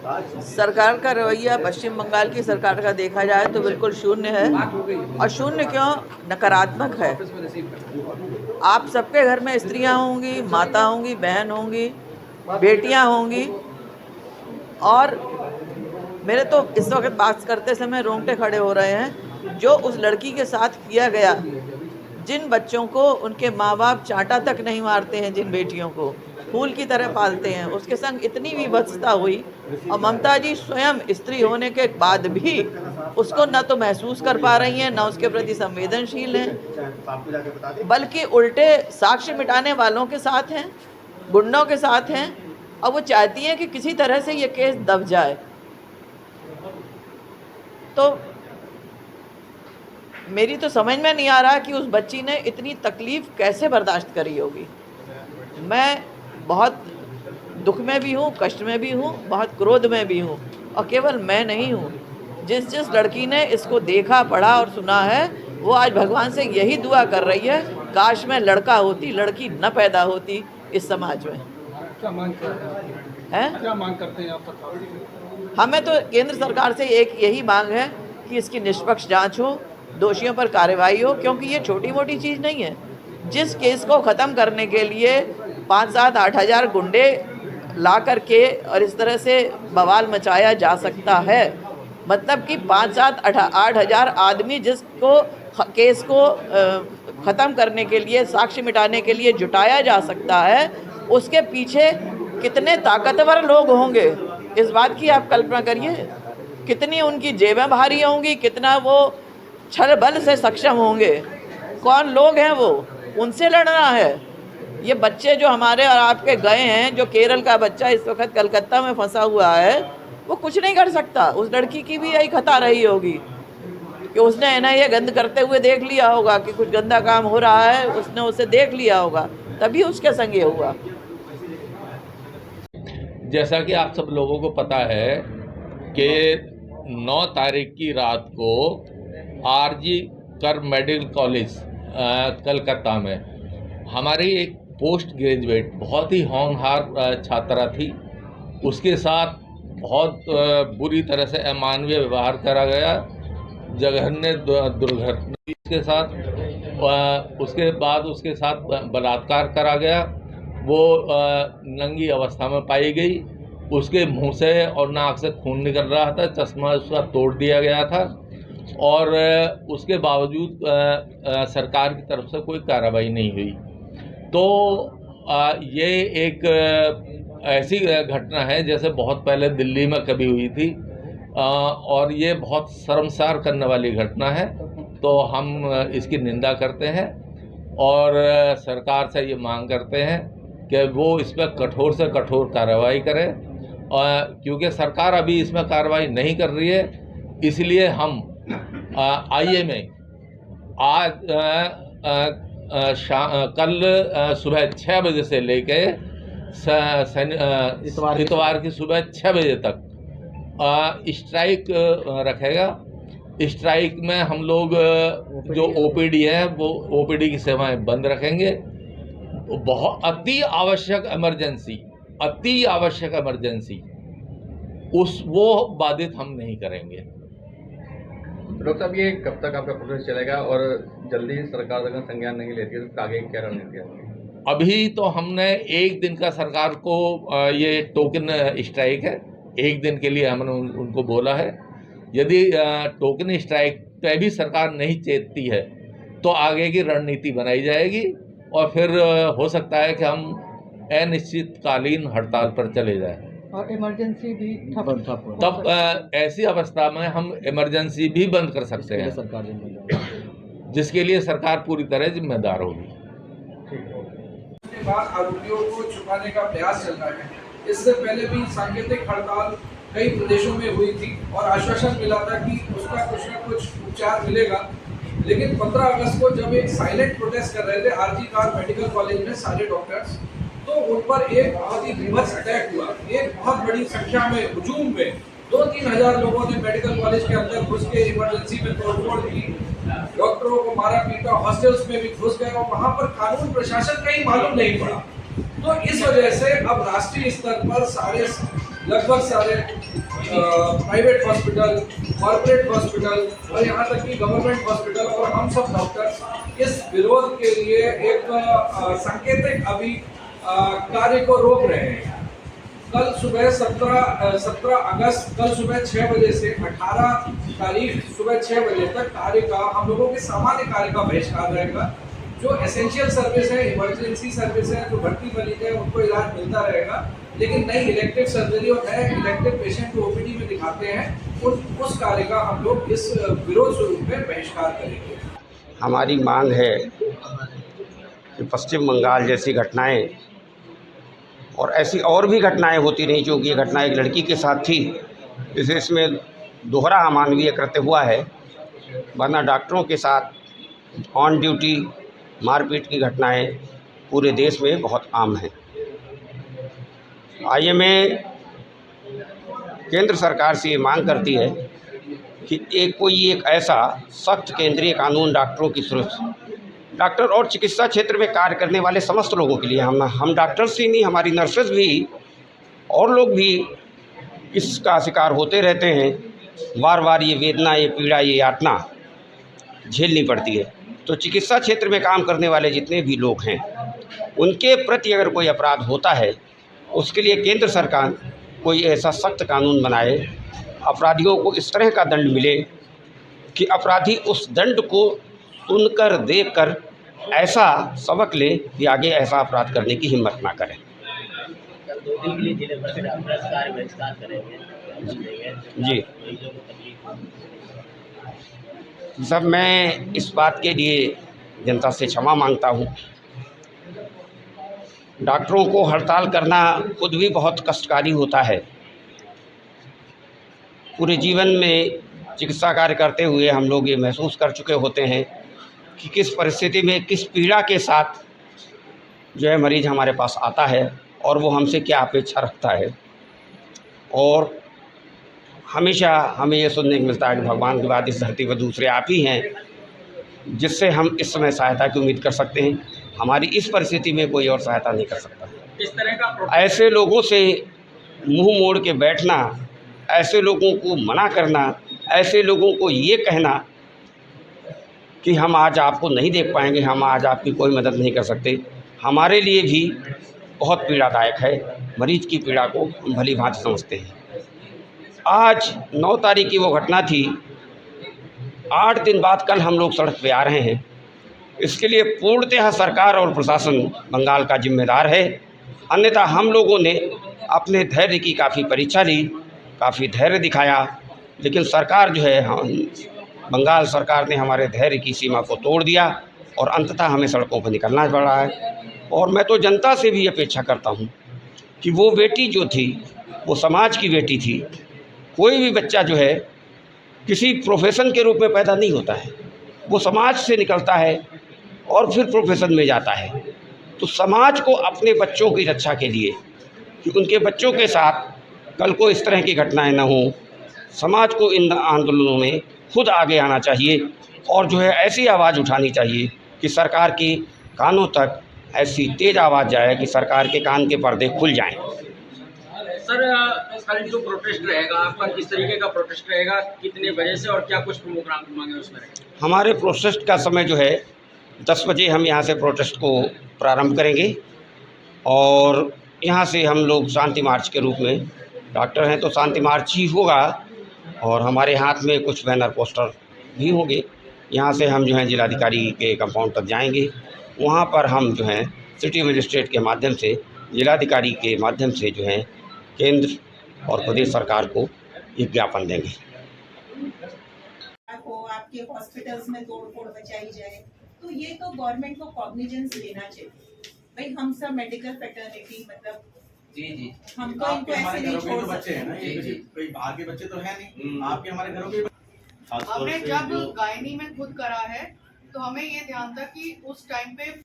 सरकार का रवैया पश्चिम बंगाल की सरकार का देखा जाए तो बिल्कुल शून्य है। और शून्य क्यों, नकारात्मक है। आप सबके घर में स्त्रियां होंगी, माता होंगी, बहन होंगी, बेटियां होंगी, और मेरे तो इस वक्त बात करते समय रोंगटे खड़े हो रहे हैं। जो उस लड़की के साथ किया गया, जिन बच्चों को उनके माँ बाप चांटा तक नहीं मारते हैं, जिन बेटियों को फूल की तरह पालते हैं, उसके संग इतनी विभत्सता हुई। और ममता जी स्वयं स्त्री होने के बाद भी उसको न तो महसूस कर पा रही हैं, न उसके प्रति संवेदनशील हैं, बल्कि उल्टे साक्ष्य मिटाने वालों के साथ हैं, गुंडों के साथ हैं। और वो चाहती हैं कि किसी तरह से ये केस दब जाए। तो मेरी तो समझ में नहीं आ रहा कि उस बच्ची ने इतनी तकलीफ कैसे बर्दाश्त करी होगी। मैं बहुत दुख में भी हूँ, कष्ट में भी हूँ, बहुत क्रोध में भी हूँ। और केवल मैं नहीं हूँ, जिस लड़की ने इसको देखा, पढ़ा और सुना है, वो आज भगवान से यही दुआ कर रही है, काश मैं लड़का होती, लड़की न पैदा होती इस समाज में। क्या मांग करते हैं? क्या मांग करते हैं आप सरकार से? हमें तो केंद्र सरकार से एक यही मांग है कि इसकी निष्पक्ष जांच हो, दोषियों पर कार्रवाई हो, क्योंकि ये छोटी मोटी चीज़ नहीं है। जिस केस को ख़त्म करने के लिए 5, 7, 8 हज़ार गुंडे ला करके और इस तरह से बवाल मचाया जा सकता है, मतलब कि 5, 7, 8 हज़ार आदमी जिसको केस को ख़त्म करने के लिए, साक्ष्य मिटाने के लिए जुटाया जा सकता है, उसके पीछे कितने ताकतवर लोग होंगे, इस बात की आप कल्पना करिए। कितनी उनकी जेबें भारी होंगी, कितना वो छल बल से सक्षम होंगे। कौन लोग हैं वो, उनसे लड़ना है। ये बच्चे जो हमारे और आपके गए हैं, जो केरल का बच्चा इस वक्त कलकत्ता में फंसा हुआ है, वो कुछ नहीं कर सकता। उस लड़की की भी यही खता रही होगी कि उसने एनआईए गंद करते हुए देख लिया होगा कि कुछ गंदा काम हो रहा है, उसने उसे देख लिया होगा, तभी उसके संग ये हुआ। जैसा कि आप सब लोगों को पता है कि 9 तारीख की रात को आरजी कर मेडिकल कॉलेज कलकत्ता में हमारी एक पोस्ट ग्रेजुएट बहुत ही होनहार छात्रा थी, उसके साथ बहुत बुरी तरह से अमानवीय व्यवहार करा गया, जघन्य दुर्घटना के साथ। उसके बाद उसके साथ बलात्कार करा गया। वो नंगी अवस्था में पाई गई, उसके मुंह से और नाक से खून निकल रहा था, चश्मा उसका तोड़ दिया गया था, और उसके बावजूद सरकार की तरफ से कोई कार्रवाई नहीं हुई। तो ये एक ऐसी घटना है जैसे बहुत पहले दिल्ली में कभी हुई थी, और ये बहुत शर्मसार करने वाली घटना है। तो हम इसकी निंदा करते हैं और सरकार से ये मांग करते हैं कि वो इस पर कठोर से कठोर कार्रवाई करे, क्योंकि सरकार अभी इसमें कार्रवाई नहीं कर रही है। इसलिए हम आईएमए आज कल सुबह 6 बजे से लेके इतवार की सुबह 6 बजे तक स्ट्राइक रखेगा। स्ट्राइक में हम लोग जो ओपीडी है वो ओपीडी की सेवाएं बंद रखेंगे। बहुत अति आवश्यक इमरजेंसी वो बाधित हम नहीं करेंगे। डॉक्टर साहब, ये कब तक आपका प्रोसेस चलेगा और जल्दी सरकार अगर संज्ञान नहीं लेती है तो आगे क्या रणनीति है? अभी तो हमने 1 दिन का सरकार को ये टोकन स्ट्राइक है, 1 दिन के लिए हमने उनको बोला है। यदि टोकन स्ट्राइक पे भी सरकार नहीं चेतती है तो आगे की रणनीति बनाई जाएगी, और फिर हो सकता है कि हम अनिश्चितकालीन हड़ताल पर चले जाएं। और इमरजेंसी भी तब ऐसी अवस्था में हम इमरजेंसी भी बंद कर सकते हैं, जिसके लिए सरकार पूरी तरह जिम्मेदार होगी। इसके बाद आरोपियों को छुपाने का प्रयास चल रहा है। इससे पहले भी सांकेतिक हड़ताल कई प्रदेशों में हुई थी और आश्वासन मिला था कि उसका कुछ न कुछ उपचार मिलेगा, लेकिन 15 अगस्त को जब एक साइलेंट प्रोटेस्ट कर रहे थे आरजी कर मेडिकल कॉलेज में सारे डॉक्टर्स, तो उन पर एक बहुत ही विभत्स अटैक हुआ। एक बहुत बड़ी संख्या में हुजूम में 2-3 हज़ार लोगों ने मेडिकल कॉलेज के अंदर घुस के इमरजेंसी में तोड़फोड़ की, डॉक्टरों को मारा पीटा, हॉस्टल्स में भी घुस गए और वहाँ पर कानून प्रशासन कहीं मालूम नहीं पड़ा। तो इस वजह से अब राष्ट्रीय स्तर पर सारे लगभग सारे प्राइवेट हॉस्पिटल, कॉर्पोरेट हॉस्पिटल और यहाँ तक कि गवर्नमेंट हॉस्पिटल और हम सब डॉक्टर इस विरोध के लिए एक सांकेतिक अभी कार्य को रोक रहे हैं। कल सुबह 17 अगस्त कल सुबह 6 बजे से 18 तारीख सुबह 6 बजे तक कार्य का हम लोगों के सामान्य कार्य का बहिष्कार रहेगा। जो एसेंशियल सर्विस है, इमरजेंसी सर्विस है, जो भर्ती मरीज है उनको इलाज मिलता रहेगा, लेकिन नई इलेक्टिव सर्जरी और नए इलेक्टिव पेशेंट को ओपीडी में दिखाते हैं उस कार्य का हम लोग इस विरोध स्वरूप में बहिष्कार करेंगे। हमारी मांग है कि पश्चिम बंगाल जैसी घटनाएं और ऐसी और भी घटनाएं होती रही, क्योंकि ये घटना एक लड़की के साथ थी, इसे इसमें दोहरा अमानवीय कृत्य हुआ है, वरना डॉक्टरों के साथ ऑन ड्यूटी मारपीट की घटनाएं पूरे देश में बहुत आम हैं। आईएमए केंद्र सरकार से ये मांग करती है कि कोई एक ऐसा सख्त केंद्रीय कानून डॉक्टरों की सुरक्षा, डॉक्टर और चिकित्सा क्षेत्र में कार्य करने वाले समस्त लोगों के लिए, हम डॉक्टर्स ही नहीं, हमारी नर्सेज भी और लोग भी इसका शिकार होते रहते हैं। बार बार ये वेदना, ये पीड़ा, ये यातना झेलनी पड़ती है। तो चिकित्सा क्षेत्र में काम करने वाले जितने भी लोग हैं उनके प्रति अगर कोई अपराध होता है, उसके लिए केंद्र सरकार कोई ऐसा सख्त कानून बनाए, अपराधियों को इस तरह का दंड मिले कि अपराधी उस दंड को सुनकर, देखकर ऐसा सबक ले कि आगे ऐसा अपराध करने की हिम्मत ना करें। 2 दिन के लिए जिले भर के डॉक्टर कार्य बहिष्कार करेंगे जी सब, मैं इस बात के लिए जनता से क्षमा मांगता हूँ। डॉक्टरों को हड़ताल करना खुद भी बहुत कष्टकारी होता है। पूरे जीवन में चिकित्सा कार्य करते हुए हम लोग ये महसूस कर चुके होते हैं कि किस परिस्थिति में, किस पीड़ा के साथ जो है मरीज हमारे पास आता है और वो हमसे क्या अपेक्षा रखता है। और हमेशा हमें ये सुनने को मिलता है कि भगवान के बाद इस धरती पर दूसरे आप ही हैं जिससे हम इस समय सहायता की उम्मीद कर सकते हैं। हमारी इस परिस्थिति में कोई और सहायता नहीं कर सकता। इस तरह का ऐसे लोगों से मुंह मोड़ के बैठना, ऐसे लोगों को मना करना, ऐसे लोगों को ये कहना कि हम आज आपको नहीं देख पाएंगे, हम आज आपकी कोई मदद नहीं कर सकते, हमारे लिए भी बहुत पीड़ादायक है। मरीज की पीड़ा को हम भली भांति समझते हैं। आज 9 तारीख की वो घटना थी, 8 दिन बाद कल हम लोग सड़क पे आ रहे हैं। इसके लिए पूर्णतः सरकार और प्रशासन बंगाल का जिम्मेदार है। अन्यथा हम लोगों ने अपने धैर्य की काफ़ी परीक्षा ली, काफ़ी धैर्य दिखाया, लेकिन सरकार जो है, बंगाल सरकार ने हमारे धैर्य की सीमा को तोड़ दिया और अंततः हमें सड़कों पर निकलना पड़ा है। और मैं तो जनता से भी अपेक्षा करता हूँ कि वो बेटी जो थी वो समाज की बेटी थी। कोई भी बच्चा जो है किसी प्रोफेशन के रूप में पैदा नहीं होता है, वो समाज से निकलता है और फिर प्रोफेशन में जाता है। तो समाज को अपने बच्चों की रक्षा के लिए कि उनके बच्चों के साथ कल को इस तरह की घटनाएं न हों, समाज को इन आंदोलनों में खुद आगे आना चाहिए और जो है ऐसी आवाज़ उठानी चाहिए कि सरकार के कानों तक ऐसी तेज़ आवाज़ जाए कि सरकार के कान के पर्दे खुल जाएं। सर, कल जो प्रोटेस्ट रहेगा आपका, किस तरीके का प्रोटेस्ट रहेगा, कितने बजे से और क्या कुछ प्रोग्राम मांगे उसमें? हमारे प्रोटेस्ट का समय जो है 10 बजे हम यहाँ से प्रोटेस्ट को प्रारंभ करेंगे और यहाँ से हम लोग शांति मार्च के रूप में, डॉक्टर हैं तो शांति मार्च ही होगा और हमारे हाथ में कुछ बैनर पोस्टर भी होंगे। यहाँ से हम जो है जिलाधिकारी के कंपाउंड तक जाएंगे, वहाँ पर हम जो है सिटी मजिस्ट्रेट के माध्यम से, जिलाधिकारी के माध्यम से जो है केंद्र और प्रदेश सरकार को एक ज्ञापन देंगे। आपके हॉस्पिटल्स में तोड़-फोड़ मचाई जाए, तो ये तो गवर्नमेंट को कॉग्निजेंस लेना चाहिए। भाई हम सब मेडिकल फ्रेटर्निटी, मतलब जी हम तो इनको ऐसे नहीं छोड़ सकते। बच्चे हैं ना, ये कोई बाहर के बच्चे तो है नहीं, आपके हमारे घरों के। हमने जब गायनी में खुद करा है तो हमें ये ध्यान था कि उस टाइम पे